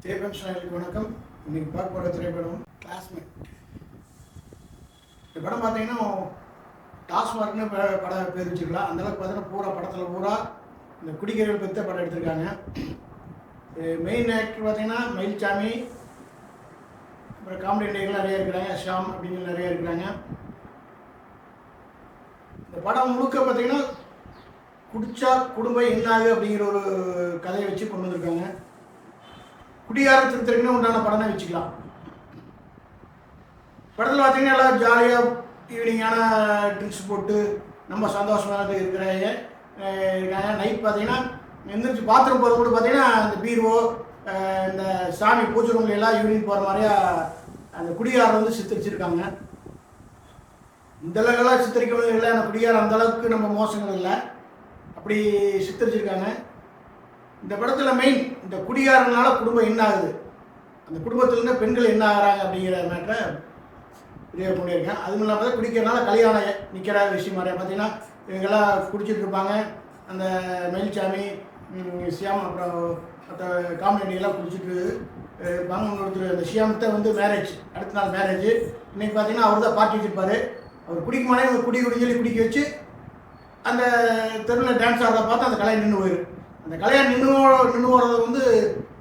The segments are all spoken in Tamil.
தேவன் சேனலுக்கு வணக்கம். இன்னைக்கு பார்க்க போகிற திரைப்படம் கிளாஸ்மேட். இந்த படம் பார்த்தீங்கன்னா டாஸ்மார்க்னு படம் பேர் வச்சுக்கலாம். அந்தளவுக்கு பார்த்தீங்கன்னா பூரா படத்தில் பூரா இந்த குடிக்கிறவர்கள் பற்றி படம் எடுத்திருக்காங்க. மெயின் ஆக்டர் பார்த்தீங்கன்னா மயில்சாமி, அப்புறம் காமெடி நடிகர்கள் நிறைய இருக்கிறாங்க, ஷாம் அப்படின்னு நிறைய இருக்கிறாங்க. இந்த படம் முழுக்க பார்த்தீங்கன்னா குடிச்சா குடும்பம் என்னாகு அப்படிங்கிற ஒரு கதையை வச்சு கொண்டு வந்திருக்காங்க. குடியார திருத்தருக்குன்னு உண்டான படம்னா வச்சுக்கலாம். படத்தில் பார்த்தீங்கன்னா எல்லாம் ஜாலியாக ஈவினிங்கான ட்ரிங்க்ஸ் போட்டு நம்ம சந்தோஷமாக இருக்காங்க. நைட் பார்த்தீங்கன்னா எந்திரிச்சு பாத்ரூம் போகிற கூட பார்த்தீங்கன்னா அந்த பீரோ இந்த சாமி பூஜை ரூம்ல எல்லாம் ஈவினிங் போகிற மாதிரியா அந்த குடியாரை வந்து சித்தரிச்சிருக்காங்க. இந்த அளவுக்கெல்லாம் சித்தரிக்கிறது இல்லை, அந்த குடியாரம் அந்தளவுக்கு நம்ம மோசங்கள் இல்லை, அப்படி சித்தரிச்சிருக்காங்க. இந்த படத்தில் மெயின் இந்த குடிகாரனால குடும்பம் என்ன ஆகுது, அந்த குடும்பத்திலேருந்து பெண்கள் என்ன ஆகிறாங்க அப்படிங்கிற மேட்டரை வெளியே பண்ணியிருக்கேன். அதுவும் இல்லாமல் குடிக்கிறனால கல்யாணம் நிற்கிற விஷயம் மாதிரி பார்த்தீங்கன்னா இவங்கெல்லாம் குடிச்சிட்டு இருப்பாங்க. அந்த மயில்சாமி, சியாம், அப்புறம் மற்ற காமெடியெல்லாம் குடிச்சிட்டு இருப்பாங்க. ஒருத்தர் அந்த சியாமத்தை வந்து மேரேஜ், அடுத்த நாள் மேரேஜ். இன்றைக்கி பார்த்தீங்கன்னா அவர் தான் பார்ட்டி வச்சுருப்பார். அவர் குடிக்குமானே குடி சொல்லி குடிக்க வச்சு அந்த தெருவில் டான்ஸ் ஆடுறத பார்த்து அந்த கல்யாணம் நின்று போயிடும். அந்த கல்யாணம் நின்று போகிறது வந்து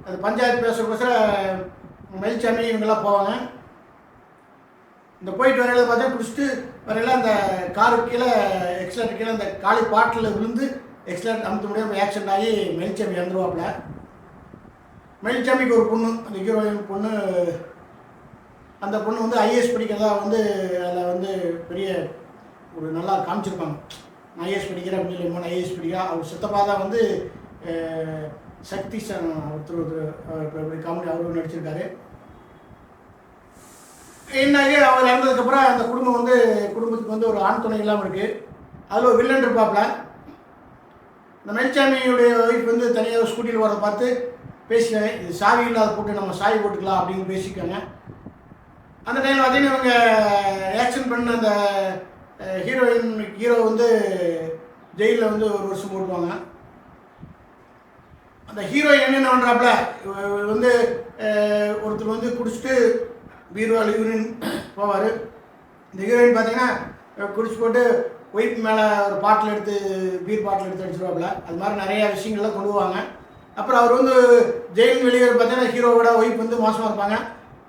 அது பஞ்சாயத்து பேசுகிற மயில்சாமி இவங்கெல்லாம் போவாங்க. இந்த போயிட்டு வரையில பார்த்தா குடிச்சிட்டு வரையில அந்த காருக்கு கீழே எக்ஸலேட்டர் கீழே அந்த காலி பாட்டில் விழுந்து எக்ஸலேட்டர் அமுத்த முடியாமல் ஆக்சிடென்ட் ஆகி மயில்சாமி இறந்துருவாப்புல. மயில்சாமிக்கு ஒரு பொண்ணு, அந்த ஹீரோயின் பொண்ணு, அந்த பொண்ணு வந்து ஐஏஎஸ் படிக்கிறதா வந்து அதில் வந்து பெரிய ஒரு நல்லா காமிச்சிருப்பாங்க. நான் ஐஏஎஸ் படிக்கிறேன் அப்படின்னு சொல்லி மூணு ஐஏஎஸ் படிக்கிறா. அவர் சித்தப்பா தான் வந்து சக்தி ஒருத்தர் காமெடி அவரும் நடிச்சிருக்காரு. என்னாகி அவர் இறந்ததுக்கப்புறம் அந்த குடும்பம் வந்து குடும்பத்துக்கு வந்து ஒரு ஆண் துணை இல்லாமல் இருக்குது. அதில் ஒரு வில்லன் இருப்பாப்புல. இந்த மயில்சாமியுடைய ஒய்ஃப் வந்து தனியாக ஸ்கூட்டியில் வரதை பார்த்து பேசிக்காங்க, இது சாவி இல்லாத போட்டு நம்ம சாவி போட்டுக்கலாம் அப்படின்னு பேசிக்காங்க. அந்த டைம் பார்த்தீங்கன்னா இவங்க ஆக்ஷன் பண்ண அந்த ஹீரோ வந்து ஜெயிலில் வந்து ஒரு வருஷம் போட்டுவாங்க. அந்த ஹீரோயின் என்னென்ன பண்ணுறாப்புல வந்து ஒருத்தர் வந்து குடிச்சிட்டு பீரோவில் யூரின் போவார். இந்த ஹீரோயின் பார்த்தீங்கன்னா குடிச்சு போட்டு ஒய்ஃப் மேலே ஒரு பாட்டில் எடுத்து பீர் பாட்டில் எடுத்து அடிச்சிருவாப்புல. அது மாதிரி நிறையா விஷயங்கள்லாம் கொண்டு போவாங்க. அப்புறம் அவர் வந்து ஜெயில் வெளியே பார்த்தீங்கன்னா ஹீரோவோட ஒய்ஃப் வந்து மோசமாக இருப்பாங்க.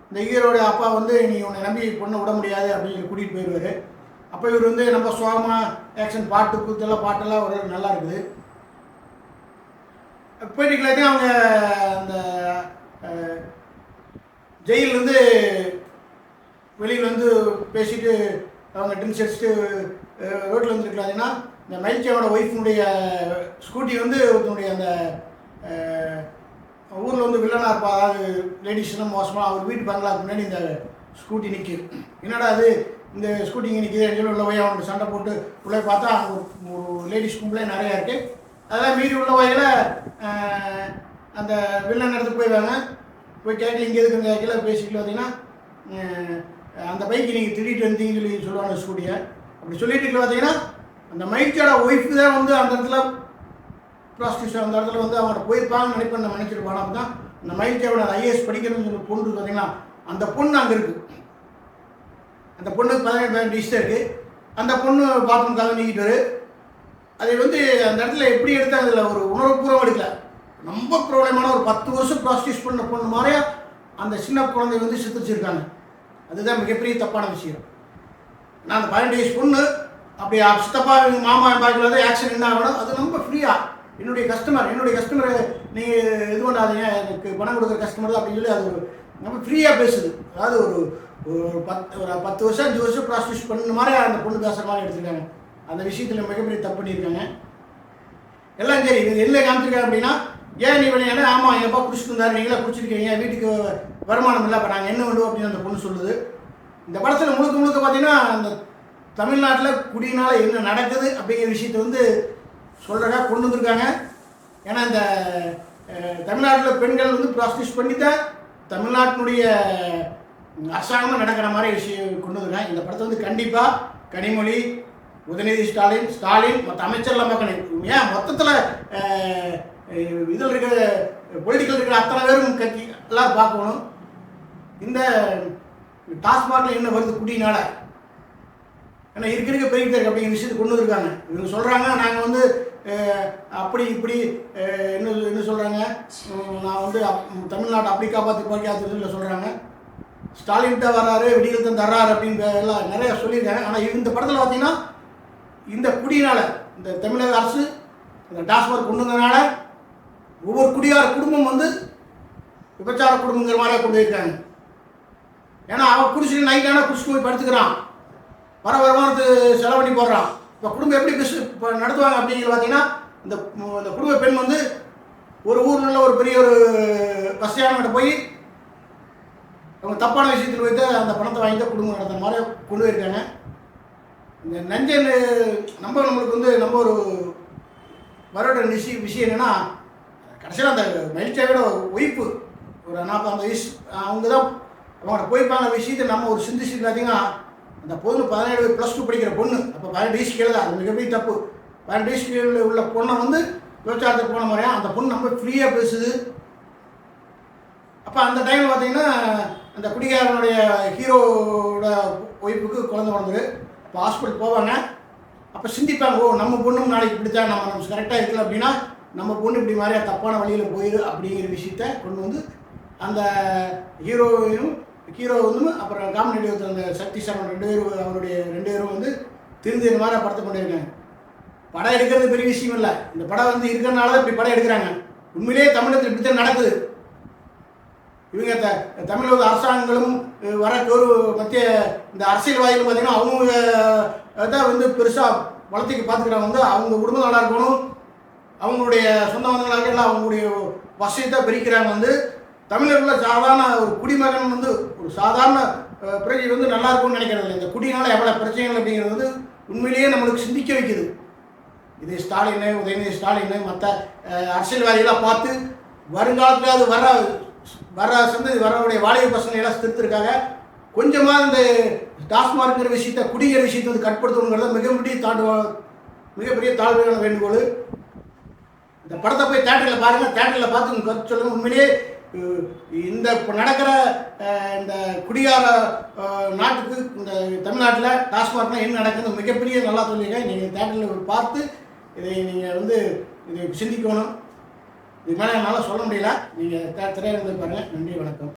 இந்த ஹீரோட அப்பா வந்து நீ உன்னை நம்பி பொண்ணை விட முடியாது அப்படின்னு கூட்டிகிட்டு போயிடுவார். அப்போ இவர் வந்து நம்ம சோகமாக ஆக்ஷன் பாட்டு கூத்தெல்லாம் பாட்டெல்லாம் ஒரு நல்லா இருக்குது. போயிட்டு அவங்க அந்த ஜெயிலேருந்து வெளியில் வந்து பேசிட்டு அவங்க ட்ரிங்க்ஸ் அடிச்சுட்டு ரோட்டில் வந்துருக்கலாங்கன்னா இந்த மயில்சாமியோட ஒய்ஃபினுடைய ஸ்கூட்டி வந்து ஒருத்தனுடைய அந்த ஊரில் வந்து வில்லனாக இருப்பா, அதாவது லேடிஸ்லாம் மோசமாக அவர் வீட்டு பங்களாக்கு முன்னாடி இந்த ஸ்கூட்டி நிற்கிது. என்னடா அது இந்த ஸ்கூட்டி இங்கே நிற்கிது சொல்லி உள்ள போய் அவனுக்கு சண்டை போட்டு உள்ளே பார்த்தா ஒரு லேடிஸ் கும்பலே நிறையா இருக்குது. அதெல்லாம் மீறி உள்ள வகையில் அந்த வில்லன் இடத்துக்கு போயிடுவாங்க. போய் கேட்கல இங்கே எதுக்கு கீழே பேசிக்கிட்டு பார்த்தீங்கன்னா அந்த பைக்கு நீங்கள் திருடிட்டு வந்தீங்கன்னு சொல்லி சொல்லுவாங்க ஸ்கூட்டியை. அப்படி சொல்லிட்டு பார்த்தீங்கன்னா அந்த மயில்சாமியோட ஒய்ஃபு தான் வந்து அந்த இடத்துல ப்ராஸ்டியூஷன், அந்த இடத்துல வந்து அவங்கள்ட்ட போயிருப்பாங்கன்னு நினைப்பேன். நம்ம நினச்சிருப்பாங்க. அப்போ தான் அந்த மயில்சாமியோட ஐஏஎஸ் படிக்கணும்னு சொல்லி பொண்ணு பார்த்தீங்கன்னா அந்த பொண்ணு அங்கே இருக்குது. அந்த பொண்ணுக்கு 17 வயசு தான் இருக்குது. அந்த பொண்ணு பாத்ரூம்காக நீக்கிட்டு வரு. அதை வந்து அந்த இடத்துல எப்படி எடுத்தாங்க, அதில் ஒரு உணர்வுபூர்வம் எடுக்கல. ரொம்ப ப்ராப்ளமான ஒரு 10 வருஷம் ப்ராஸ்டியூஸ் பண்ண பொண்ணு மாதிரியா அந்த சின்ன குழந்தைய வந்து சித்தரிச்சிருக்காங்க. அதுதான் மிகப்பெரிய தப்பான விஷயம். நான் அந்த 18 வயசு பொண்ணு அப்படி சித்தப்பா மாமா பாக்கில் வந்து ஆக்ஷன் என்ன ஆகணும், அது ரொம்ப ஃப்ரீயாக என்னுடைய கஸ்டமரை நீங்கள் இது பண்ணாதீங்க, எனக்கு பணம் கொடுக்குற கஸ்டமர் தான் அப்படின்னு சொல்லி அது ஒரு ரொம்ப ஃப்ரீயாக பேசுது. அதாவது ஒரு 10 வருஷம் 5 வருஷம் ப்ராஸ்டியூஸ் பண்ண மாதிரி அந்த பொண்ணு பேசுகிற மாதிரி எடுத்துருக்காங்க. அந்த விஷயத்தில் மிகப்பெரிய தப்பு பண்ணியிருக்காங்க. எல்லாம் சரி, இது என்ன காமிச்சிருக்காங்க அப்படின்னா, ஏன் நீ விளையாட, ஆமாம் எங்கள் அப்பா குடிச்சிட்டு இருந்தாரு, நீங்களாம் குடிச்சிருக்கீங்க, வீட்டுக்கு வருமானம் இல்லை, அப்போ நாங்கள் என்ன பண்ணுவோம் அப்படின்னு அந்த பொண்ணு சொல்லுது. இந்த படத்தில் முழுக்க பார்த்தீங்கன்னா அந்த தமிழ்நாட்டில் குடியினால் என்ன நடக்குது அப்படிங்கிற விஷயத்தை வந்து சொல்கிறதா கொண்டு வந்திருக்காங்க. ஏன்னா இந்த தமிழ்நாட்டில் பெண்கள் வந்து ப்ராஸ்டியூஸ் பண்ணி தான் தமிழ்நாட்டினுடைய அரசாங்கமாக நடக்கிற மாதிரி விஷயம் கொண்டு வந்திருக்காங்க. இந்த படத்தை வந்து கண்டிப்பாக கனிமொழி, உதயநிதி ஸ்டாலின் மற்ற அமைச்சர்லாம் பார்க்கணும். ஏன் மொத்தத்தில் இதில் இருக்கிற பொலிட்டிக்கல் இருக்கிற அத்தனை பேரும் கட்சி எல்லோரும் பார்க்கணும். இந்த டாஸ்மாகில் என்ன வருது குடியினால, ஏன்னா இருக்க பெருகிட்டு இருக்கு அப்படிங்கிற விஷயத்தை கொண்டு வந்திருக்காங்க. இவங்க சொல்கிறாங்க நாங்கள் வந்து அப்படி இப்படி என்ன சொல்கிறாங்க, நான் வந்து தமிழ்நாட்டை அப்படி காப்பாற்றுன்னு சொல்கிறாங்க. ஸ்டாலின்கிட்ட வர்றாரு, விடியல் தர்றாரு அப்படின்னு எல்லாம் நிறையா சொல்லியிருக்காங்க. ஆனால் இந்த படத்தில் பார்த்தீங்கன்னா இந்த குடியினால், இந்த தமிழக அரசு இந்த டாஸ்மாக் கொண்டு வந்ததுனால ஒவ்வொரு குடியார குடும்பம் வந்து விபச்சார குடும்பங்கிற மாதிரியாக கொண்டு போயிருக்காங்க. ஏன்னா அவன் குடிச்சிட்டு நைட்டான குடிச்சிட்டு போய் படுத்துக்கிறான், வர வருமானத்து செலவு பண்ணி போடுறான். இப்போ குடும்பம் எப்படி இப்போ நடத்துவாங்க அப்படிங்கிறது பார்த்தீங்கன்னா, இந்த குடும்ப பெண் வந்து ஒரு ஊரில் ஒரு பெரிய ஒரு வசதியானவங்கிட்ட போய் அவங்க தப்பான விஷயத்தில் வைத்து அந்த பணத்தை வாங்கிட்டு குடும்பம் நடத்துகிற மாதிரி கொண்டு போயிருக்காங்க. இந்த நஞ்சை நம்மளுக்கு வந்து நம்ம ஒரு வரோட விஷயம் என்னென்னா, கடைசியில் அந்த மகிழ்ச்சியோட ஒய்ஃபு ஒரு 40 வயசு அவங்க தான் அவங்களோட போய்ப்பாங்க விஷயத்தை நம்ம ஒரு சிந்திச்சு பார்த்தீங்கன்னா, அந்த பொண்ணு 17 +2 படிக்கிற பொண்ணு, அப்போ 18 வயசு கீழே தான், அது மிகப்பெரிய தப்பு. 18 வயசு கீழே உள்ள பொண்ணை வந்து விபச்சாரத்துக்கு போன மாதிரியா அந்த பொண்ணு நம்ம ஃப்ரீயாக பேசுது. அப்போ அந்த டைமில் பார்த்தீங்கன்னா அந்த குடிகாரனுடைய ஹீரோட ஒய்ஃபுக்கு குழந்தை பிறந்தது. இப்போ ஹாஸ்பிட்டல் போவாங்க, அப்போ சிந்திப்பாங்க, ஓ நம்ம பொண்ணும் நாளைக்கு இப்படித்தா நம்ம கரெக்டாக இருக்கல அப்படின்னா நம்ம பொண்ணு இப்படி மாதிரியா தப்பான வழியில் போயிடு அப்படிங்கிற விஷயத்த கொண்டு வந்து அந்த ஹீரோ வந்து அப்புறம் காமெடி ஒருத்தர் அந்த சக்தி சரவணன் 2 பேரும் அவருடைய 2 பேரும் வந்து திருந்தி இந்த மாதிரி படத்தை பண்ணியிருக்காங்க. படம் எடுக்கிறது பெரிய விஷயம் இல்லை, இந்த படம் வந்து இருக்கிறதுனால தான் இப்படி படம் எடுக்கிறாங்க. உண்மையிலேயே தமிழகத்தில் இப்படித்தான் நடக்குது. இவங்க தமிழக அரசாங்கங்களும் வர ஒரு மத்திய இந்த அரசியல்வாதிகள் பார்த்தீங்கன்னா அவங்க தான் வந்து பெருசாக வளர்த்திக்கு பார்த்துக்கிறாங்க. வந்து அவங்க குடும்பம் நல்லா இருக்கணும், அவங்களுடைய சொந்த வந்தங்களாக எல்லாம் அவங்களுடைய வசதியை பிரிக்கிறாங்க. வந்து தமிழர்களில் சாதாரண ஒரு குடிமகன் வந்து ஒரு சாதாரண பிரஜை வந்து நல்லா இருக்கும்னு நினைக்கிறது இல்லை. இந்த குடியினால் எவ்வளோ பிரச்சனைகள் அப்படிங்கிறது வந்து உண்மையிலேயே நம்மளுக்கு சிந்திக்க வைக்குது. இது ஸ்டாலின், உதயநிதி ஸ்டாலின், மற்ற அரசியல்வாதிகளாக பார்த்து வருங்காலத்தில் அது வர சந்ததி வரவுடைய வாடகை பசங்களை எல்லாம் திருத்திருக்காங்க. கொஞ்சமாக இந்த டாஸ்மார்க்கிற விஷயத்தை, குடிக்கிற விஷயத்தை வந்து கட்டுப்படுத்தணுங்கிறத மிகப்பெரிய தாழ்மையான வேண்டுகோள். இந்த படத்தை போய் தேட்டரில் பாருங்கள், தேட்டரில் பார்த்து உங்கள் கருத்து சொல்லுங்கள். உண்மையிலேயே இந்த இப்போ நடக்கிற இந்த குடியார நாட்டுக்கு இந்த தமிழ்நாட்டில் டாஸ்மார்க்னால் என்ன நடக்குது மிகப்பெரிய நல்லா சொல்லியிருக்கேன். நீங்கள் தேட்டரில் பார்த்து இதை நீங்கள் வந்து இதை சிந்திக்கணும். இது மேலே என்னால் சொல்ல முடியல. நீங்கள் திரையரங்கில் பாருங்கள். நன்றி, வணக்கம்.